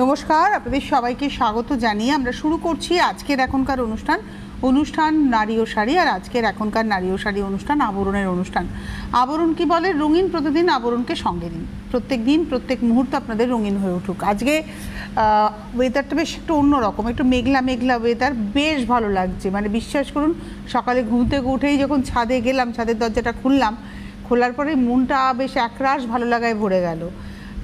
নমস্কার, আপনাদের সবাইকে স্বাগত জানিয়ে আমরা শুরু করছি আজকের এখনকার অনুষ্ঠান নারী ও শাড়ি। আর আজকের এখনকার নারী ও শাড়ি অনুষ্ঠান আবরণের অনুষ্ঠান। আবরণ কি বলে? রঙিন প্রতিদিন আবরণকে সঙ্গে দিন, প্রত্যেক দিন প্রত্যেক মুহূর্ত আপনাদের রঙিন হয়ে উঠুক। আজকে ওয়েদারটা বেশ একটু অন্যরকম, একটু মেঘলা মেঘলা ওয়েদার, বেশ ভালো লাগছে। মানে বিশ্বাস করুন, সকালে ঘুম থেকে উঠেই যখন ছাদে গেলাম, ছাদের দরজাটা খোলার পরে মনটা বেশ একরাশ ভালো লাগায় ভরে গেল।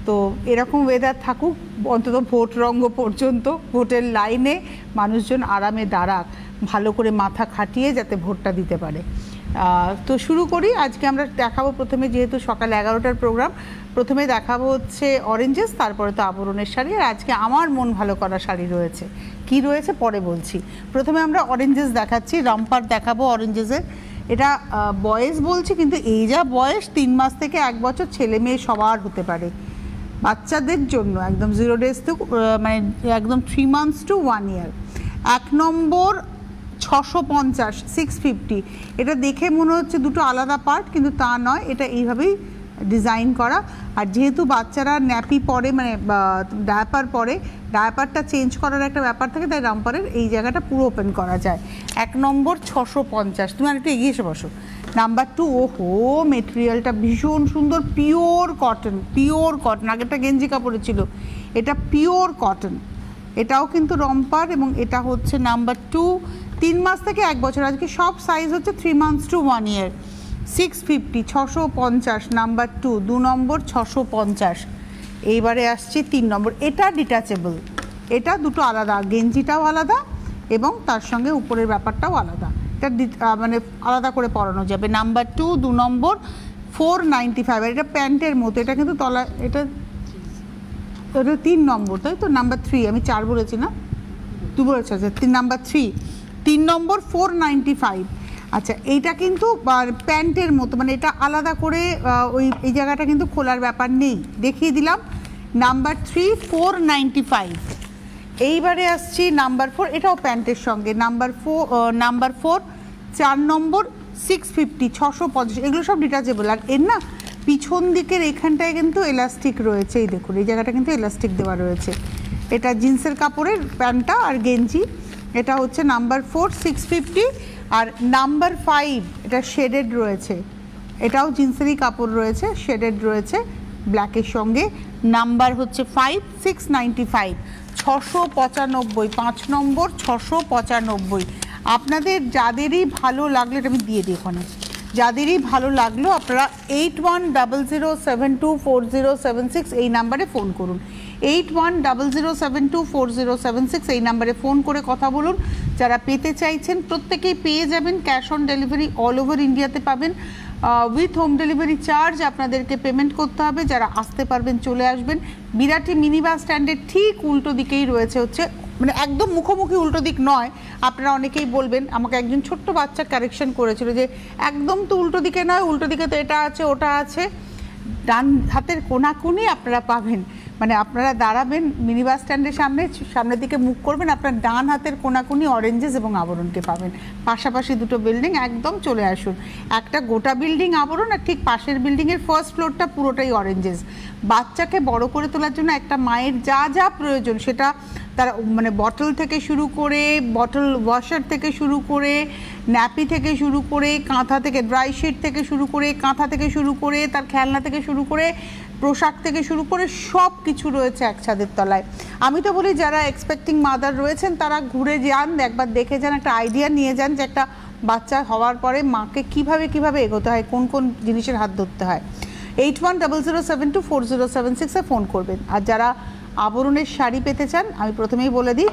তো এরকম ওয়েদার থাকুক অন্তত ভোট রঙ্গ পর্যন্ত, ভোটের লাইনে মানুষজন আরামে দাঁড়াক, ভালো করে মাথা খাটিয়ে যাতে ভোটটা দিতে পারে। তো শুরু করি। আজকে আমরা দেখাবো প্রথমে, যেহেতু সকাল 11টার প্রোগ্রাম, প্রথমে দেখাবো হচ্ছে অরেঞ্জেস, তারপরে তো আবরণের শাড়ি। আর আজকে আমার মন ভালো করা শাড়ি রয়েছে, কি রয়েছে পরে বলছি। প্রথমে আমরা অরেঞ্জেস দেখাচ্ছি, রামপার দেখাবো অরেঞ্জেসের। এটা বয়স বলছি, কিন্তু এই যা বয়স, 3 মাস থেকে 1 বছর, ছেলে মেয়ে সবার হতে পারে। বাচ্চাদের জন্য একদম 0 days to মানে একদম 3 months to 1 year। 1 নম্বর 650, 650। এটা দেখে মনে হচ্ছে দুটো আলাদা পার্ট, কিন্তু তা নয়, এটা এইভাবেই ডিজাইন করা। আর যেহেতু বাচ্চারা ন্যাপি পরে, মানে ডায়াপার পরে, ডায়াপারটা চেঞ্জ করার একটা ব্যাপার থাকে, তাই রামপারের এই জায়গাটা পুরো ওপেন করা যায়। 1 নম্বর 650। তুমি আর একটু এগিয়ে এসে বসো। নাম্বার 2, ওহো, মেটেরিয়ালটা ভীষণ সুন্দর, পিওর কটন, পিওর কটন। আগেরটা গেঞ্জি কাপড়ে ছিল, এটা পিওর কটন। এটাও কিন্তু রম্পার, এবং এটা হচ্ছে নাম্বার 2, 3 মাস থেকে 1 বছর। আজকে সব সাইজ হচ্ছে 3 months to 1 year। 650, 650 নাম্বার 2, 2 নম্বর 650। এইবারে আসছে 3 নম্বর। এটা ডিটাচেবল, এটা দুটো আলাদা, গেঞ্জিটাও আলাদা এবং তার সঙ্গে উপরের ব্যাপারটাও আলাদা। এটা মানে আলাদা করে পরানো যাবে। নাম্বার 2, 2 নম্বর 495। আর এটা প্যান্টের মতো, এটা কিন্তু তলা, এটা 3 নম্বর, তাই তো? নাম্বার 3, আমি 4 বলেছি না, 2 বলেছি। আচ্ছা, 3 নাম্বার 3 নম্বর 495। আচ্ছা, এইটা কিন্তু প্যান্টের মতো, মানে এটা আলাদা করে এই জায়গাটা কিন্তু খোলার ব্যাপার নেই, দেখিয়ে দিলাম। নাম্বার 3, 495। এইবারে আসছি নাম্বার 4, এটাও প্যান্টের সঙ্গে। নাম্বার 4, 4 নম্বর 650, 650। এগুলো সব ডিটাচেবল। আর এর না পিছন দিকের এখানটায় কিন্তু এলাস্টিক রয়েছে, এই দেখুন, এই জায়গাটা কিন্তু এলাস্টিক দেওয়া রয়েছে। এটা জিন্সের কাপড়ের প্যান্টটা আর গেঞ্জি। এটা হচ্ছে নাম্বার 4, 650। আর নাম্বার 5, এটা শেডেড রয়েছে, এটাও জিন্সেরই কাপড় রয়েছে, শেডেড রয়েছে ব্ল্যাকের সঙ্গে। নাম্বার হচ্ছে 5, 695, 695, 5 নম্বর 695। আপনাদের যাদেরই ভালো লাগলো, এটা আমি দিয়ে দিই ওখানে, যাদেরই ভালো লাগলো আপনারা 8100724076 এই নাম্বারে ফোন করুন। 8100724076 এই নাম্বারে ফোন করে কথা বলুন। যারা পেতে চাইছেন প্রত্যেকেই পেয়ে যাবেন। Cash on delivery all over ইন্ডিয়াতে পাবেন। উইথ হোম ডেলিভারি চার্জ আপনাদেরকে পেমেন্ট করতে হবে। যারা আসতে পারবেন চলে আসবেন। বিরাটি মিনি বাস স্ট্যান্ডের ঠিক উল্টো দিকেই রয়েছে, হচ্ছে মানে একদম মুখোমুখি, উল্টো দিক নয়। আপনারা অনেকেই বলবেন, আমাকে একজন ছোট্ট বাচ্চা কারেকশন করেছিল যে একদম তো উল্টো দিকে নয়, উল্টো দিকে তো এটা আছে ওটা আছে। ডান হাতের কোনাকুনি আপনারা পাবেন, মানে আপনারা দাঁড়াবেন মিনি বাস স্ট্যান্ডের সামনের দিকে মুখ করবেন, আপনার ডান হাতের কোনাকুনি অরেঞ্জেস এবং আবরণকে পাবেন। পাশাপাশি দুটো বিল্ডিং, একদম চলে আসুন। একটা গোটা বিল্ডিং আবরণ, আর ঠিক পাশের বিল্ডিংয়ের ফার্স্ট ফ্লোরটা পুরোটাই অরেঞ্জেস। বাচ্চাকে বড় করে তোলার জন্য একটা মায়ের যা যা প্রয়োজন, সেটা তার মানে বটল থেকে শুরু করে, বটল ওয়াশার থেকে শুরু করে, ন্যাপি থেকে শুরু করে, কাঁথা থেকে, ড্রাই শিট থেকে শুরু করে, কাঁথা থেকে শুরু করে, তার খেলনা থেকে শুরু করে, পোশাক থেকে শুরু করে সব কিছু রয়েছে এক ছাদের তলায়। আমি তো বলি, যারা এক্সপেক্টিং মাদার রয়েছেন তারা ঘুরে যান, একবার দেখে যান, একটা আইডিয়া নিয়ে যান যে একটা বাচ্চা হওয়ার পরে মাকে কিভাবে এগোতে হয়, কোন কোন জিনিসের হাত ধরতে হয়। 8100724076 ফোন করবেন। আর যারা আবরণের শাড়ি পেতে চান, আমি প্রথমেই বলে দিই,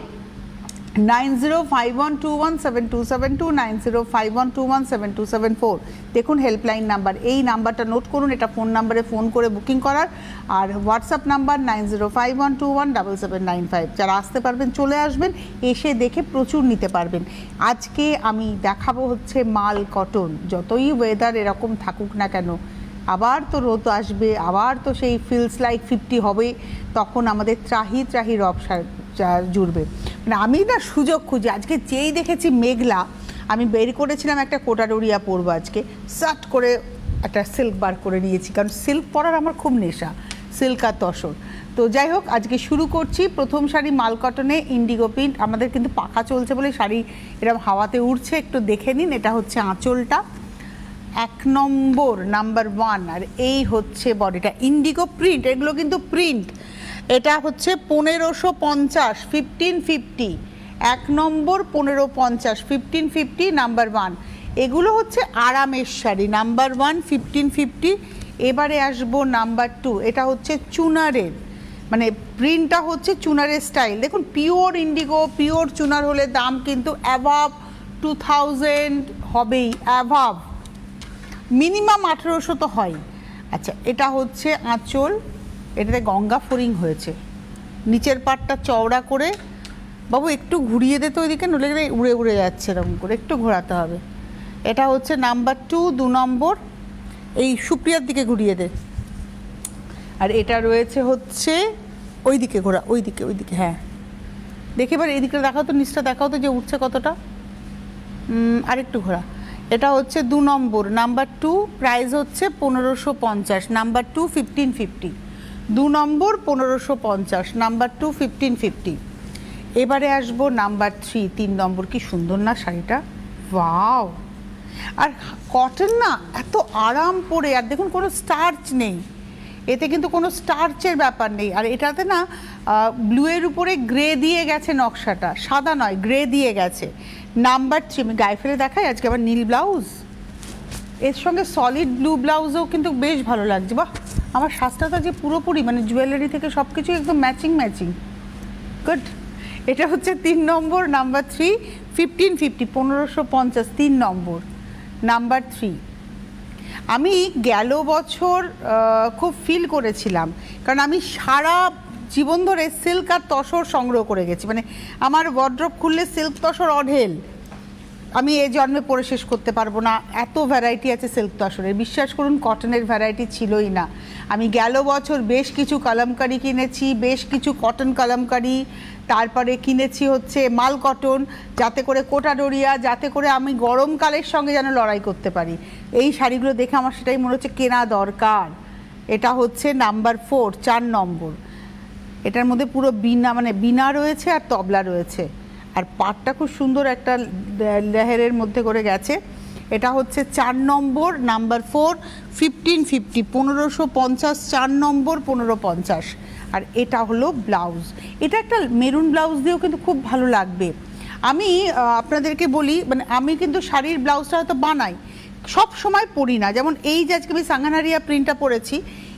9051217272, 9051217274। দেখুন হেল্পলাইন নাম্বার, এই নাম্বারটা নোট করুন, এটা ফোন নাম্বারে ফোন করে বুকিং করার। আর হোয়াটসঅ্যাপ নাম্বার 9051217795। যারা আসতে পারবেন চলে আসবেন, এসে দেখে প্রচুর নিতে পারবেন। আজকে আমি দেখাবো হচ্ছে মাল কটন। যতই ওয়েদার এরকম থাকুক না কেন, আবার তো রোদ আসবে, আবার তো সেই ফিলস লাইক 50 হবে, তখন আমাদের ত্রাহি রব জুড়বে। মানে আমি না সুযোগ খুঁজি, আজকে যেই দেখেছি মেঘলা, আমি বের করেছিলাম একটা কোটাডোরিয়া পরবো আজকে, সাট করে একটা সিল্ক বার করে নিয়েছি, কারণ সিল্ক পরার আমার খুব নেশা। সিল্ক আর তসর। তো যাই হোক, আজকে শুরু করছি। প্রথম শাড়ি মাল কটনে ইন্ডিগো প্রিন্ট। আমাদের কিন্তু পাখা চলছে বলে শাড়ি এরকম হাওয়াতে উঠছে, একটু দেখে নিন। এটা হচ্ছে আঁচলটা, 1 নম্বর নাম্বার 1। আর এই হচ্ছে বডিটা, ইন্ডিগো প্রিন্ট, এগুলো কিন্তু প্রিন্ট। এটা হচ্ছে 1550, 1550, 1 নম্বর 1550, 1550 নাম্বার 1। এগুলো হচ্ছে আরামের শাড়ি, নাম্বার 1 1550। এবারে আসবো নাম্বার 2, এটা হচ্ছে চুনারের, মানে প্রিন্টটা হচ্ছে চুনারের স্টাইল। দেখুন পিওর ইন্ডিগো, পিওর চুনার হলে দাম কিন্তু অ্যাভাব 2000 হবেই, অ্যাভাব মিনিমাম 1800 তো হয়। আচ্ছা, এটা হচ্ছে আঁচল, এটাতে গঙ্গা ফোরিং হয়েছে, নিচের পাটটা চওড়া করে। বাবু একটু ঘুরিয়ে দে তো ওইদিকে, নলে গেলে উড়ে উড়ে যাচ্ছে, এরকম করে একটু ঘোরাতে হবে। এটা হচ্ছে নাম্বার 2, 2 নম্বর, এই সুপ্রিয়ার দিকে ঘুরিয়ে দে। আর এটা রয়েছে হচ্ছে ওইদিকে ঘোরা, ওইদিকে ওইদিকে, হ্যাঁ দেখে এবার এইদিকে দেখাও তো, নিচটা দেখাও তো যে উঠছে কতটা, আরেকটু ঘোরা। এটা হচ্ছে 2 নম্বর, নাম্বার 2, প্রাইস হচ্ছে 1550, নাম্বার 2 1550, 2 নম্বর 1550, নাম্বার 2 1550। এবারে আসবো নাম্বার 3, 3 নম্বর। কি সুন্দর না শাড়িটা, ওয়াও! আর কটন না, এত আরাম পরে, আর দেখুন কোনো স্টার্চ নেই এতে, কিন্তু কোনো স্টার্চের ব্যাপার নেই। আর এটাতে না ব্লুয়ের উপরে গ্রে দিয়ে গেছে নকশাটা, সাদা নয় গ্রে দিয়ে গেছে। নাম্বার 3, আমি গায়ে ফেলে দেখাই আজকে আবার নীল ব্লাউজ, এর সঙ্গে সলিড ব্লু ব্লাউজও কিন্তু বেশ ভালো লাগছে। বাহ, আমার সাজটা যে পুরোপুরি মানে জুয়েলারি থেকে সব কিছু একদম ম্যাচিং ম্যাচিং, গুড। এটা হচ্ছে 3 নম্বর, নাম্বার 3 1550, 1550, 3 নম্বর, নাম্বার 3। আমি গেল বছর খুব ফিল করেছিলাম, কারণ আমি সারা জীবন ধরে সিল্ক আর তসর সংগ্রহ করে গেছি, মানে আমার ওয়ার্ড্রপ খুললে সিল্ক তসর অঢেল, আমি এই জন্মে পরে শেষ করতে পারবো না, এত ভ্যারাইটি আছে সিল্ক তসরের। বিশ্বাস করুন কটনের ভ্যারাইটি ছিলই না। আমি গেল বছর বেশ কিছু কালামকারি কিনেছি, বেশ কিছু কটন কালামকারি, তারপরে কিনেছি হচ্ছে মাল কটন, যাতে করে কোটা ডোরিয়া, যাতে করে আমি গরমকালের সঙ্গে যেন লড়াই করতে পারি। এই শাড়িগুলো দেখে আমার সেটাই মনে হচ্ছে কেনা দরকার। এটা হচ্ছে নাম্বার 4, 4 নম্বর। এটার মধ্যে পুরো বিনা, মানে বিনা রয়েছে আর তবলা রয়েছে, আর পাটটা খুব সুন্দর একটা লেহেরের মধ্যে করে গেছে। এটা হচ্ছে 4 নম্বর, নাম্বার 4 1550, 1550, 4 নম্বর 1550। আর এটা হলো ব্লাউজ, এটা একটা মেরুন ব্লাউজ দিয়েও কিন্তু খুব ভালো লাগবে। আমি আপনাদেরকে বলি, মানে আমি কিন্তু শাড়ির ব্লাউজটা হয়তো বানাই, সব সময় পরি না। যেমন এই যে আজকে আমি সাঙ্গানারিয়া প্রিন্টটা পরেছি,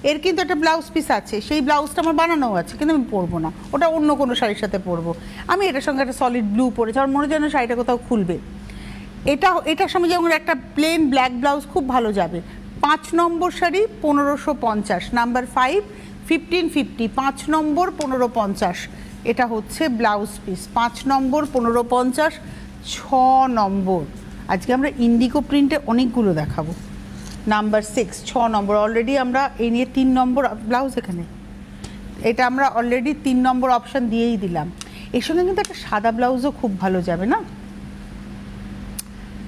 এর কিন্তু একটা ব্লাউজ পিস আছে, সেই ব্লাউজটা আমার বানানো আছে, কিন্তু আমি পরবো না, ওটা অন্য কোনো শাড়ির সাথে পরবো। আমি এটার সঙ্গে একটা সলিড ব্লু পরেছি, আমার মনে হয় যেন শাড়িটা কোথাও খুলবে। এটার সঙ্গে যেমন একটা প্লেন ব্ল্যাক ব্লাউজ খুব ভালো যাবে। 5 নম্বর শাড়ি 1550, নাম্বার 5 1550, 5 নম্বর 1550। এটা হচ্ছে ব্লাউজ পিস, 5 নম্বর 1550, 6 নম্বর। আজকে আমরা ইন্ডিগো প্রিন্টে অনেকগুলো দেখাবো। নাম্বার 6, 6 নম্বর। অলরেডি আমরা এই নিয়ে 3 নম্বর ব্লাউজ, এখানে এটা আমরা অলরেডি 3 নম্বর অপশান দিয়েই দিলাম। এর সঙ্গে কিন্তু একটা সাদা ব্লাউজও খুব ভালো যাবে না।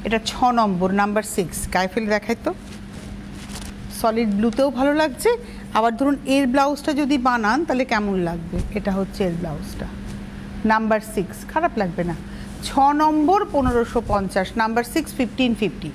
এটা 6 নম্বর, নাম্বার 6। গায়ে ফেলে দেখাই তো, সলিড ব্লুতেও ভালো লাগছে। আবার ধরুন এর ব্লাউজটা যদি বানান তাহলে কেমন লাগবে, এটা হচ্ছে এর ব্লাউজটা, নাম্বার 6, খারাপ লাগবে না। 6 নম্বর 1550, নাম্বার 6 1550।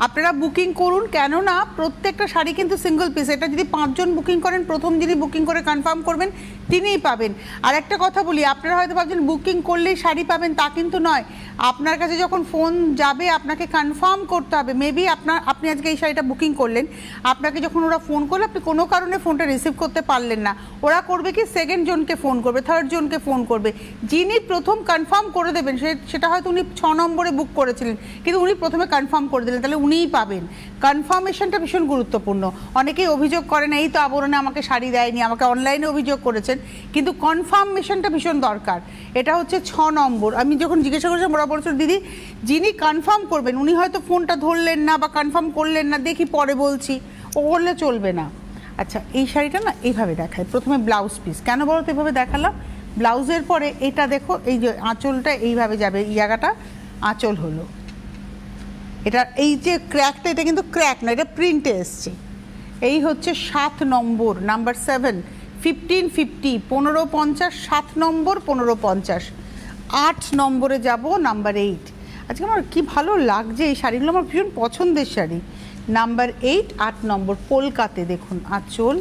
আপনারা বুকিং করুন, কেননা প্রত্যেকটা শাড়ি কিন্তু সিঙ্গেল পিস। এটা যদি 5 জন বুকিং করেন, প্রথম যিনি বুকিং করে কনফার্ম করবেন তিনিই পাবেন। আর একটা কথা বলি, আপনারা হয়তো ভাবছেন বুকিং করলেই শাড়ি পাবেন, তা কিন্তু নয়। আপনার কাছে যখন ফোন যাবে আপনাকে কনফার্ম করতে হবে। মেবি আপনি আজকে এই শাড়িটা বুকিং করলেন, আপনাকে যখন ওরা ফোন করলে আপনি কোনো কারণে ফোনটা রিসিভ করতে পারলেন না, ওরা করবে কি সেকেন্ড জনকে ফোন করবে, থার্ড জনকে ফোন করবে। যিনি প্রথম কনফার্ম করে দেবেন, সেটা হয়তো উনি 6 নম্বরে বুক করেছিলেন, কিন্তু উনি প্রথমে কনফার্ম করে দিলেন, তাহলে উনিই পাবেন। কনফার্মেশনটা ভীষণ গুরুত্বপূর্ণ। অনেকেই অভিযোগ করেন এই তো আবরণে আমাকে শাড়ি দেয়নি, আমাকে অনলাইনে অভিযোগ করেছেন, কিন্তু কনফার্মেশনটা ভীষণ দরকার। এটা হচ্ছে 6 নম্বর। আমি যখন জিজ্ঞাসা করেছিলাম ওরা বলছিল দিদি যিনি কনফার্ম করবেন উনি হয়তো ফোনটা ধরলেন না বা কনফার্ম করলেন না, দেখি পরে বলছি, ও বললে চলবে না। আচ্ছা, এই শাড়িটা না এইভাবে দেখায়, প্রথমে ব্লাউজ পিস। কেন বলো তো এইভাবে দেখালাম? ব্লাউজের পরে এটা দেখো, এই যে আঁচলটা এইভাবে যাবে, এই জায়গাটা আঁচল হলো। এটা এই যে ক্র্যাকটা, এটা কিন্তু ক্র্যাক না, এটা প্রিন্টে এসছে। এই হচ্ছে 7 নম্বর, নাম্বার 7, 1550, 1550, 7 নম্বর 1550। 8 নম্বরে যাব, নাম্বার 8। আজকে আমার কি ভালো লাগছে এই শাড়িগুলো, আমার ভীষণ পছন্দের শাড়ি। নাম্বার 8, 8 নম্বর, কলকাতা। দেখুন আঁচল,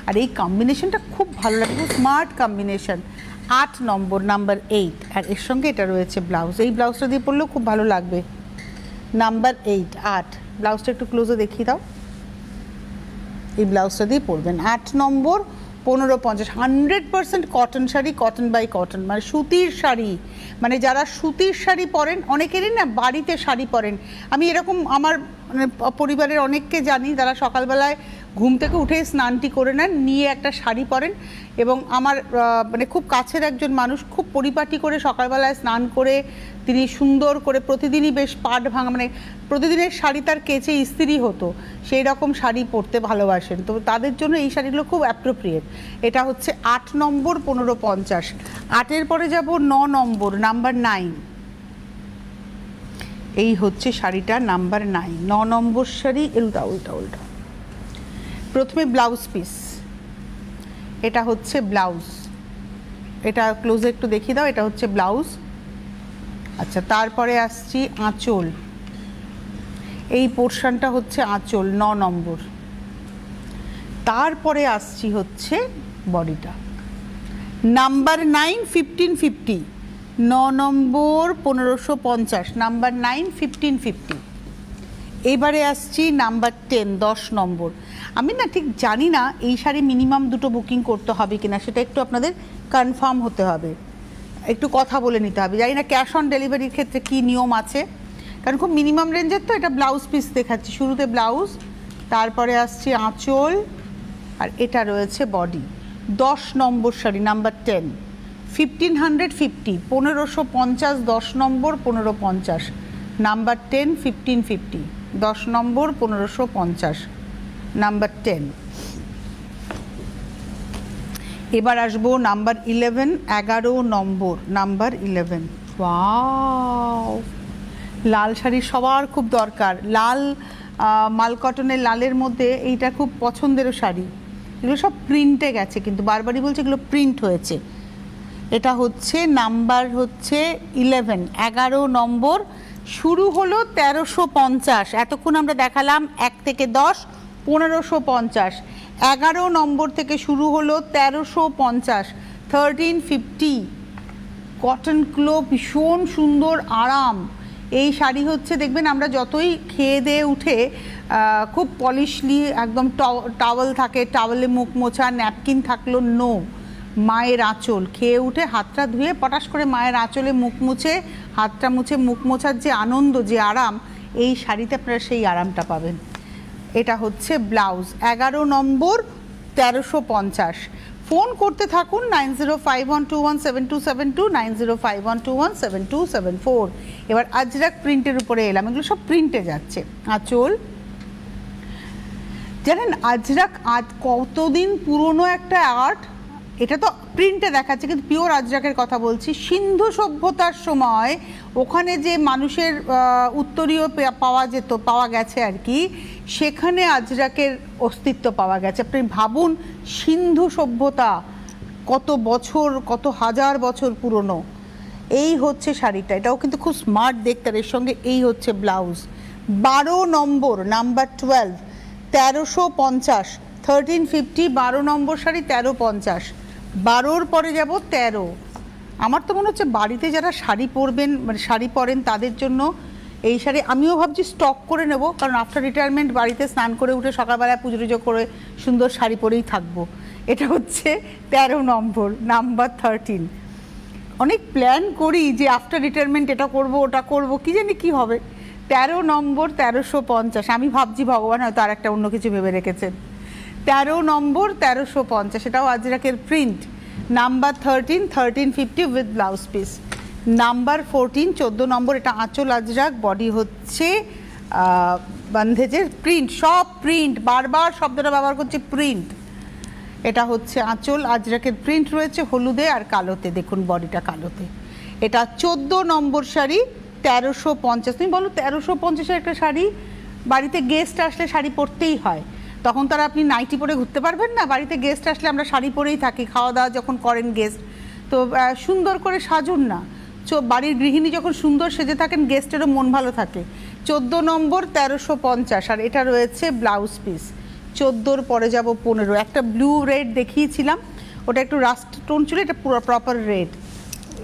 আর এই কম্বিনেশনটা খুব ভালো লাগে, খুব স্মার্ট কম্বিনেশন। 8 নম্বর, নাম্বার 8, আর এর সঙ্গে এটা রয়েছে ব্লাউজ। এই ব্লাউজটা দিয়ে পরলেও খুব ভালো লাগবে। নাম্বার 8, 8, ব্লাউজটা একটু ক্লোজে দেখিয়ে দাও। এই ব্লাউজটা দিয়ে পরবেন। 8 number, 1550, 100% cotton sari, cotton by cotton, মানে সুতির শাড়ি। মানে যারা সুতির শাড়ি পরেন, অনেকেরই না বাড়িতে শাড়ি পরেন। আমি এরকম আমার মানে পরিবারের অনেককে জানি, যারা সকালবেলায় ঘুম থেকে উঠে স্নানটি করে নেন, নিয়ে একটা শাড়ি পরেন। এবং আমার মানে খুব কাছের একজন মানুষ খুব পরিপাটি করে সকালবেলায় স্নান করে তিনি সুন্দর করে প্রতিদিনই বেশ পাট ভাঙা, মানে প্রতিদিনের শাড়ি তার কেচে ইস্ত্রি হতো, সেই রকম শাড়ি পরতে ভালোবাসেন। তো তাদের জন্য এই শাড়িগুলো খুব অ্যাপ্রোপ্রিয়েট। এটা হচ্ছে 8 নম্বর, 1550। 8-এর পরে যাব 9 নম্বর, নাম্বার 9। এই হচ্ছে শাড়িটা, নাম্বার 9, 9 নম্বর শাড়ি। উল্টা উল্টা উল্টা। প্রথমে ব্লাউজ পিস, এটা হচ্ছে ব্লাউজ, এটা ক্লোজে একটু দেখিয়ে দাও। এটা হচ্ছে ব্লাউজ। আচ্ছা, তারপরে আসছি আঁচল। এই পোর্শনটা হচ্ছে আঁচল, 9 নম্বর। তারপরে আসছি হচ্ছে বডিটা, নাম্বার 9, 1550, 9 নম্বর, 1550, নাম্বার 9, 1550। এবারে আসছি নাম্বার 10, 10 নম্বর। আমি না ঠিক জানি না এই শাড়ি মিনিমাম 2টো বুকিং করতে হবে কিনা, সেটা একটু আপনাদের কনফার্ম হতে হবে, একটু কথা বলে নিতে হবে। জানি না ক্যাশ অন ডেলিভারির ক্ষেত্রে কী নিয়ম আছে, কারণ খুব মিনিমাম রেঞ্জের তো। এটা ব্লাউজ পিস দেখাচ্ছি, শুরুতে ব্লাউজ, তারপরে আসছি আঁচল, আর এটা রয়েছে বডি। 10 নম্বর শাড়ি, নাম্বার 10, 1550, 1550, 10 নম্বর, 1550, নাম্বার 10, 1550, 10 নম্বর, 1550, নাম্বার 10। এবার আসবো নাম্বার 11, 11 নম্বর, নাম্বার 11। ওয়াও, লাল শাড়ি সবার খুব দরকার। লাল, মাল কটনের লালের মধ্যে এইটা খুব পছন্দেরও শাড়ি। এগুলো সব প্রিন্টে গেছে, কিন্তু বারবারই বলছে এগুলো প্রিন্ট হয়েছে। এটা হচ্ছে নাম্বার হচ্ছে 11, 11 নম্বর। শুরু হলো 1350, এতক্ষণ আমরা দেখালাম 1 থেকে 10, 1550। 11 নম্বর থেকে শুরু হলো 1350, 1350। কটন ক্লো, ভীষণ সুন্দর, আরাম। এই শাড়ি হচ্ছে দেখবেন আমরা যতই খেয়ে দিয়ে উঠে খুব পলিশলি একদম টাওয়েল থাকে, টাওয়েলে মুখ মোছা, ন্যাপকিন থাকলো, নো, মায়ের আঁচল, খেয়ে উঠে হাতটা ধুয়ে পটাশ করে মায়ের আঁচলে মুখ মুছে, হাতটা মুছে মুখ মোছার যে আনন্দ, যে আরাম, এই শাড়িতে আপনারা সেই আরামটা পাবেন। এটা হচ্ছে ব্লাউজ, 11 নম্বর, 1350। ফোন করতে থাকুন 9051217272, 9051217274। এবার আজরাক প্রিন্টের উপরে এলাম, এগুলো সব প্রিন্টে যাচ্ছে। আঁচল, জানেন আজরাক আজ কতদিন পুরনো একটা আর্ট, এটা তো প্রিন্টে দেখাচ্ছে, কিন্তু পিওর আজরাকের কথা বলছি। সিন্ধু সভ্যতার সময় ওখানে যে মানুষের উত্তরীয় পাওয়া গেছে আর কি, সেখানে আজরাকের অস্তিত্ব পাওয়া গেছে। আপনি ভাবুন, সিন্ধু সভ্যতা কত বছর, কত হাজার বছর পুরনো। এই হচ্ছে শাড়িটা, এটাও কিন্তু খুব স্মার্ট দেখতে। এর সঙ্গে এই হচ্ছে ব্লাউজ। 12 নম্বর, নাম্বার 12, 1350, 1350, 12 নম্বর শাড়ি, 1350। 12-র পরে যাব 13। আমার তো মনে হচ্ছে বাড়িতে যারা শাড়ি পরবেন, মানে শাড়ি পরেন, তাদের জন্য এই শাড়ি আমিও ভাবছি স্টক করে নেব, কারণ আফটার রিটায়ারমেন্ট বাড়িতে স্নান করে উঠে সকালবেলায় পুজো টুজো করে সুন্দর শাড়ি পরেই থাকবো। এটা হচ্ছে 13 নম্বর, নাম্বার 13। অনেক প্ল্যান করি যে আফটার রিটায়ারমেন্ট এটা করব, ওটা করব, কি জানি কি হবে। 13 নম্বর, 1350। আমি ভাবছি ভগবান হয়তো আর একটা অন্য কিছু ভেবে রেখেছেন। 13 নম্বর, 1350, এটাও আজরাকের প্রিন্ট। Number 13, 1350 with blouse piece. Number 14, 14 নম্বর, এটা আঁচল আজরাক, বডি হচ্ছে বান্ধেজের প্রিন্ট, সব প্রিন্ট, বারবার শব্দটা ব্যবহার করছে, প্রিন্ট। এটা হচ্ছে আঁচল আজরাকের প্রিন্ট রয়েছে হলুদে আর কালোতে, দেখুন বডিটা কালোতে। এটা 14 নম্বর শাড়ি, 1350। তুমি বলো 1350-এর একটা শাড়ি, বাড়িতে গেস্ট আসলে শাড়ি পরতেই হয়, তখন তারা আপনি নাইটি পরে ঘুরতে পারবেন না, বাড়িতে গেস্ট আসলে আমরা শাড়ি পরেই থাকি, খাওয়া দাওয়া যখন করেন গেস্ট, তো সুন্দর করে সাজুন না। বাড়ির গৃহিণী যখন সুন্দর সেজে থাকেন গেস্টেরও মন ভালো থাকে। 14 নম্বর 1350, আর এটা রয়েছে ব্লাউজ পিস। 14-র পরে যাব 15, একটা ব্লু রেড দেখিয়েছিলাম, ওটা একটু রাস্ট টোন ছিল, এটা পুরো প্রপার রেড।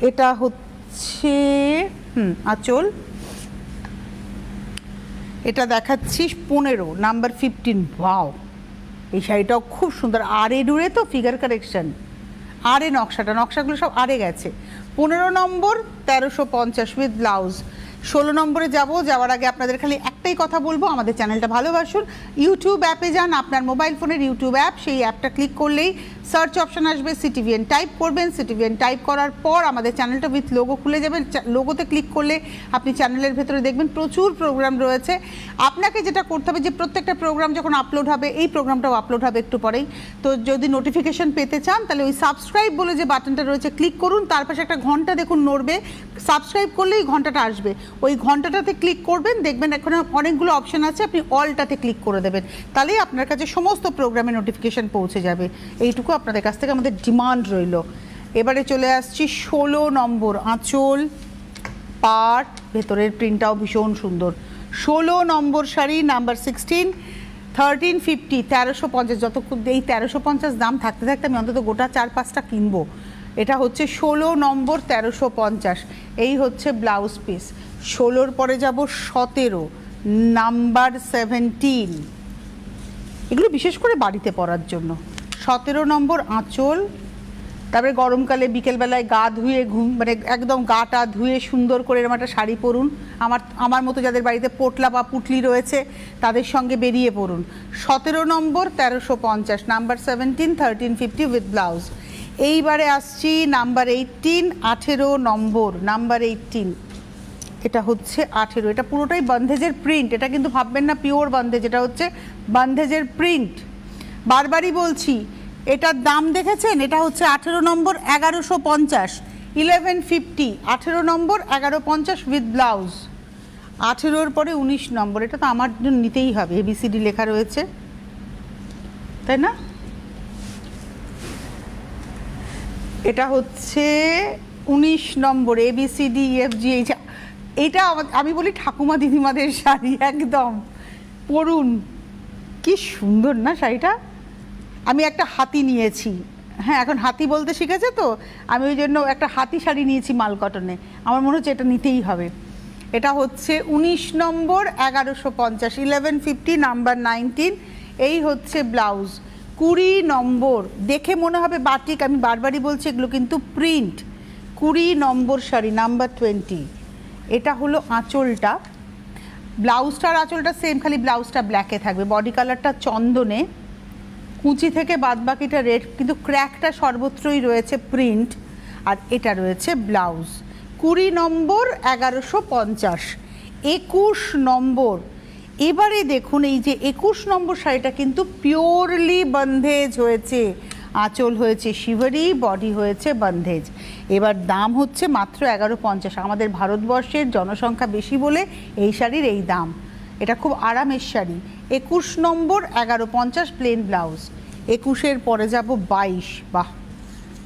এটা হচ্ছে আঁচল, এটা দেখাচ্ছি 15 নাম্বার 15। ওয়াও, এই শাড়িটাও খুব সুন্দর, আরে ডুরে তো ফিগার কারেকশন, আরে নকশাগুলো সব আরে গেছে। 15 নম্বর 1350 উইথ ব্লাউজ। 16 নম্বরে যাওয়ার আগে আপনাদের খালি একটাই কথা বলবো, আমাদের চ্যানেলটা ভালোবাসুন। ইউটিউব অ্যাপে যান, আপনার মোবাইল ফোনের ইউটিউব অ্যাপ, সেই অ্যাপটা ক্লিক করলেই সার্চ অপশন আসবে, সিটিভিএন টাইপ করবেন। সিটিভিএন টাইপ করার পর আমাদের চ্যানেলটা উইথ লোগো খুলে যাবে। লোগোতে ক্লিক করলে আপনি চ্যানেলের ভেতরে দেখবেন প্রচুর প্রোগ্রাম রয়েছে। আপনাকে যেটা করতে হবে যে প্রত্যেকটা প্রোগ্রাম যখন আপলোড হবে, এই প্রোগ্রামটাও আপলোড হবে একটু পরেই, তো যদি নোটিফিকেশন পেতে চান তাহলে ওই সাবস্ক্রাইব বলে যে বাটনটা রয়েছে ক্লিক করুন, তার পাশে একটা ঘন্টা দেখুন নড়বে, সাবস্ক্রাইব করলেই ঘন্টাটা আসবে, ওই ঘন্টাটাতে ক্লিক করবেন, দেখবেন এখানে অনেকগুলো অপশন আছে, আপনি অলটাতে ক্লিক করে দেবেন, তাহলেই আপনার কাছে সমস্ত প্রোগ্রামের নোটিফিকেশন পৌঁছে যাবে। এইটুকু আপনাদের কাছ থেকে আমাদের ডিমান্ড রইল। এবারে চলে আসছি 16 নম্বর আঁচল, পাট, ভেতরের প্রিন্টটাও ভীষণ সুন্দর। 16 নম্বর শাড়ি নাম্বার 16, 1350, 1350। যতক্ষণ এই 1350 দাম থাকতে থাকতে আমি অন্তত গোটা 4-5টা কিনবো। এটা হচ্ছে 16 নম্বর 1350, এই হচ্ছে ব্লাউজ পিস। 16-র পরে যাব 17 নাম্বার 17, এগুলো বিশেষ করে বাড়িতে পরার জন্য। 17 নম্বর আঁচল, তারপরে গরমকালে বিকেলবেলায় গা ধুয়ে মানে একদম গাটা ধুয়ে সুন্দর করে এরকম একটা শাড়ি পরুন। আমার মতো যাদের বাড়িতে পোটলা বা পুটলি রয়েছে তাদের সঙ্গে বেরিয়ে পড়ুন। 17 নম্বর 1350, নাম্বার 17 1350 উইথ ব্লাউজ। এইবারে আসছি নাম্বার 18, 18 নম্বর নাম্বার 18, এটা হচ্ছে 18, এটা পুরোটাই বন্ধেজের প্রিন্ট, এটা কিন্তু ভাববেন না পিওর বন্ধেজ, এটা হচ্ছে বন্ধেজের প্রিন্ট। বারবারই বলছি, এটার দাম দেখেছেন, এটা হচ্ছে 18 নম্বর 1150, 1150, 18 নম্বর 1150 উইথ ব্লাউজ। 18-র পরে 19 নম্বর, এটা তো আমার জন্য নিতেই হবে, ABCD লেখা রয়েছে, তাই না? এটা হচ্ছে 19 নম্বর ABCDEFG। এটা আমি বলি ঠাকুমা দিদিমাদের শাড়ি, একদম পরুন, কি সুন্দর না শাড়িটা। আমি একটা হাতি নিয়েছি, হ্যাঁ এখন হাতি বলতে শিখেছে তো, আমি ওই জন্য একটা হাতি শাড়ি নিয়েছি মাল কটনে, আমার মনে হচ্ছে এটা নিতেই হবে। এটা হচ্ছে 19 নম্বর 1150, 1150 নাম্বার 19, এই হচ্ছে ব্লাউজ। 20 নম্বর, দেখে মনে হবে বাটিক, আমি বারবারই বলছি এগুলো কিন্তু প্রিন্ট। 20 নম্বর শাড়ি নাম্বার 20, এটা হলো আঁচলটা, ব্লাউজটার আঁচলটা সেম, খালি ব্লাউজটা ব্ল্যাকে থাকবে, বডি কালারটা চন্দনে, কুচি থেকে বাদবাকিটা রেড, কিন্তু ক্র্যাকটা সর্বত্রই রয়েছে প্রিন্ট, আর এটা রয়েছে ব্লাউজ। 20 নম্বর 1150, 21 নম্বর। এবারে দেখুন এই যে 21 নম্বর শাড়িটা কিন্তু পিওরলি বন্ধেজ হয়েছে, আঁচল হয়েছে শিভারি, বডি হয়েছে বন্ধেজ। এবার দাম হচ্ছে মাত্র 1150, আমাদের ভারতবর্ষের জনসংখ্যা বেশি বলে এই শাড়ির এই দাম, এটা খুব আরামের শাড়ি। 21 নম্বর 1150 প্লেন ব্লাউজ। 21-এর পরে যাব 22, বাহ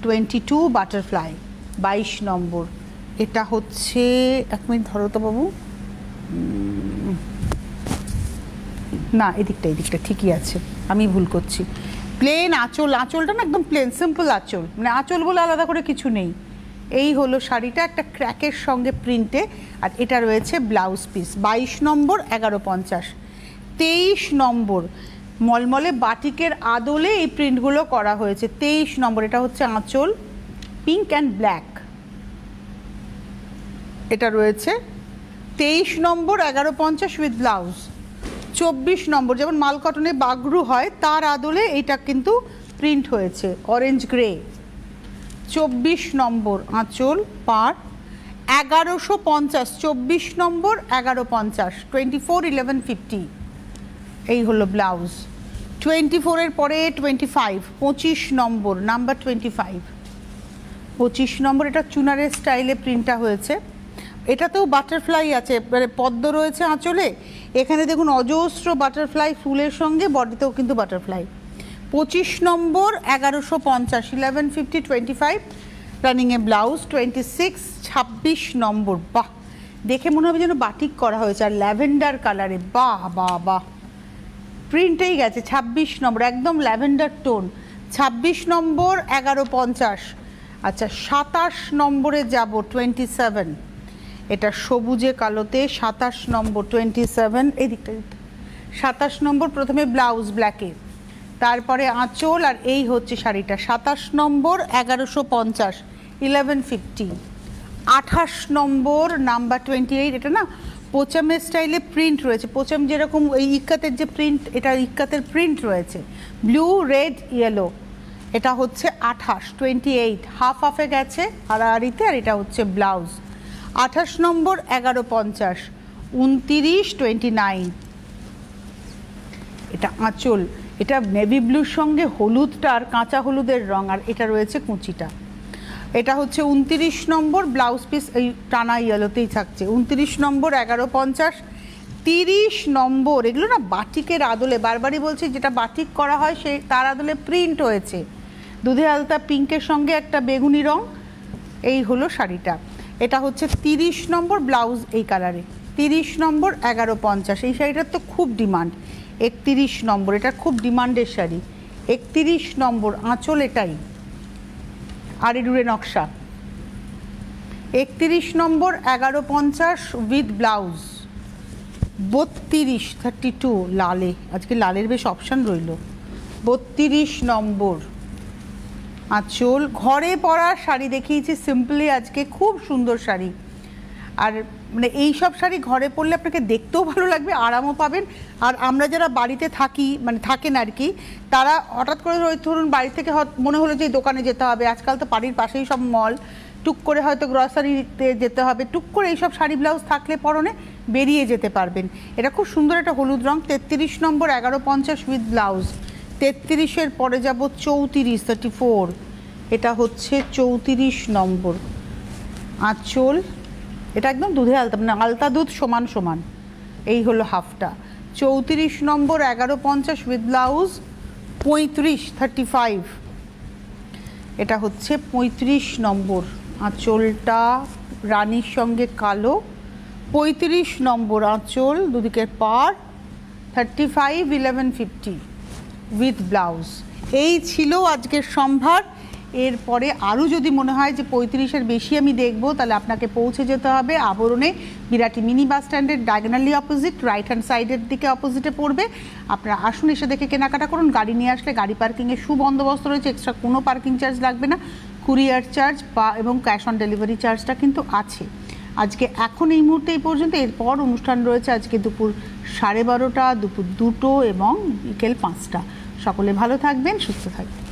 22 বাটারফ্লাই, 22 নম্বর। এটা হচ্ছে, এক মিনিট ধরো তো বাবু, না এদিকটা ঠিকই আছে, আমি ভুল করছি। প্লেন আঁচল, আঁচলটা না একদম প্লেন সিম্পল আঁচল, মানে আঁচল বলে আলাদা করে কিছু নেই। এই হলো শাড়িটা, একটা ক্র্যাকের সঙ্গে প্রিন্টে, আর এটা রয়েছে ব্লাউজ পিস। 22 নম্বর 1150। 23 নম্বর মলমলে বাটিকের আদলে এই প্রিন্টগুলো করা হয়েছে। 23 নম্বর, এটা হচ্ছে আঁচল, পিঙ্ক অ্যান্ড ব্ল্যাক, এটা রয়েছে 23 নম্বর 1150 উইথ ব্লাউজ। 24 নম্বর, যেমন মাল কটনে বাগরু হয় তার আদলে এইটা কিন্তু প্রিন্ট হয়েছে, অরেঞ্জ গ্রে। 24 নম্বর আঁচল, পাড়, 1150, 24 নম্বর 1150, 24 1150, এই হলো ব্লাউজ। 24-এর পরে 25, 25 নম্বর নাম্বার 25, 25 নম্বর, এটা চুনারের স্টাইলে প্রিন্টটা হয়েছে, এটাতেও বাটারফ্লাই আছে, মানে পদ্ম রয়েছে আঁচলে। এখানে দেখুন অজস্র বাটারফ্লাই ফুলের সঙ্গে বডিতেও কিন্তু বাটারফ্লাই। 25 নম্বর 1150, 1150 25 রানিংয়ে ব্লাউজ। 26 26 নম্বর, বাহ দেখে মনে হবে যেন বাটিক করা হয়েছে, আর ল্যাভেন্ডার কালারে, বাহ বাহ বাহ, প্রিন্টেই গেছে। 26 নম্বর একদম ল্যাভেন্ডার টোন। 26 নম্বর 1150। আচ্ছা 27 নম্বরে যাব, 27, এটা সবুজে কালোতে। 27 নম্বর 27, এই দিকটা 27 নম্বর, প্রথমে ব্লাউজ ব্ল্যাকে, তারপরে আঁচল, আর এই হচ্ছে শাড়িটা। 27 নম্বর 1150, 1150। 28 নম্বর নাম্বার 28, এটা না পোচামের স্টাইলে প্রিন্ট রয়েছে, পোচাম যেরকম ওই ইক্কাতের যে প্রিন্ট, এটা ইক্কাতের প্রিন্ট রয়েছে, ব্লু রেড ইয়েলো। এটা হচ্ছে 28, 28 হাফ হাফে গেছে আড়াআড়িতে, আর এটা হচ্ছে ব্লাউজ। 28 নম্বর 1150, 29 29, এটা আঁচল, এটা নেভি ব্লুর সঙ্গে হলুদটা আর কাঁচা হলুদের রং, আর এটা রয়েছে কুচিটা। এটা হচ্ছে 29 নম্বর ব্লাউজ পিস, এই টানা ইয়েলোতেই থাকছে। 29 নম্বর 1150। 30 নম্বর, এগুলো না বাটিকের আদলে, বারবারই বলছি যেটা বাটিক করা হয় সেই তার আদলে প্রিন্ট হয়েছে, দুধে আলতা পিঙ্কের সঙ্গে একটা বেগুনি রং, এই হলো শাড়িটা। এটা হচ্ছে 30 নম্বর ব্লাউজ এই কালারে। 30 নম্বর 1150, এই শাড়িটার তো খুব ডিমান্ড। 31 নম্বর, এটা খুব ডিমান্ডের শাড়ি। 31 নম্বর আঁচল এটাই, আর এডুরে নকশা। 31 নম্বর 1150 উইথ ব্লাউজ। 32 32 লালে, আজকে লালের বেশ অপশান রইল। 32 নম্বর আঁচল, ঘরে পরা শাড়ি দেখিয়েছি সিম্পলি আজকে, খুব সুন্দর শাড়ি। আর মানে এই সব শাড়ি ঘরে পরলে আপনাকে দেখতেও ভালো লাগবে, আরামও পাবেন। আর আমরা যারা বাড়িতে থাকি, মানে থাকেন আর কি, তারা হঠাৎ করে ওই ধরুন বাড়ি থেকে মনে হলো যে দোকানে যেতে হবে, আজকাল তো বাড়ির পাশেই সব মল, টুক করে হয়তো গ্রসারিতে যেতে হবে, টুক করে এইসব শাড়ি ব্লাউজ থাকলে পরনে বেরিয়ে যেতে পারবেন। এটা খুব সুন্দর একটা হলুদ রং। 33 নম্বর 1150 উইথ ব্লাউজ। 33-এর পরে যাব 34 34, এটা হচ্ছে 34 নম্বর আঁচল, এটা একদম দুধে আলতা, মানে আলতা দুধ সমান সমান, এই হলো হাফটা। 34 নম্বর 1150 উইথ ব্লাউজ। 35 35, এটা হচ্ছে 35 নম্বর আঁচলটা রানীর সঙ্গে কালো। 35 নম্বর আঁচল, দুদিকের পার। 35 1150 উইথ ব্লাউজ। এই ছিল আজকের সম্ভার। এরপরে আরও যদি মনে হয় যে 35-এর বেশি আমি দেখব, তাহলে আপনাকে পৌঁছে যেতে হবে আবরণে, বিরাটি মিনি বাস স্ট্যান্ডের ডায়াগোনালি অপোজিট, রাইট হ্যান্ড সাইডের দিকে অপোজিটে পড়বে। আপনারা আসুন, এসে দেখে কেনাকাটা করুন। গাড়ি নিয়ে আসলে গাড়ি পার্কিংয়ের সুবন্দোবস্ত রয়েছে, এক্সট্রা কোনো পার্কিং চার্জ লাগবে না। কুরিয়ার চার্জ বা এবং ক্যাশ অন ডেলিভারি চার্জটা কিন্তু আছে। আজকে এখন এই মুহূর্তে এই পর্যন্ত। এরপর অনুষ্ঠান রয়েছে আজকে দুপুর 12:30, দুপুর 2টো এবং বিকেল 5টা। সকলে ভালো থাকবেন, সুস্থ থাকবেন।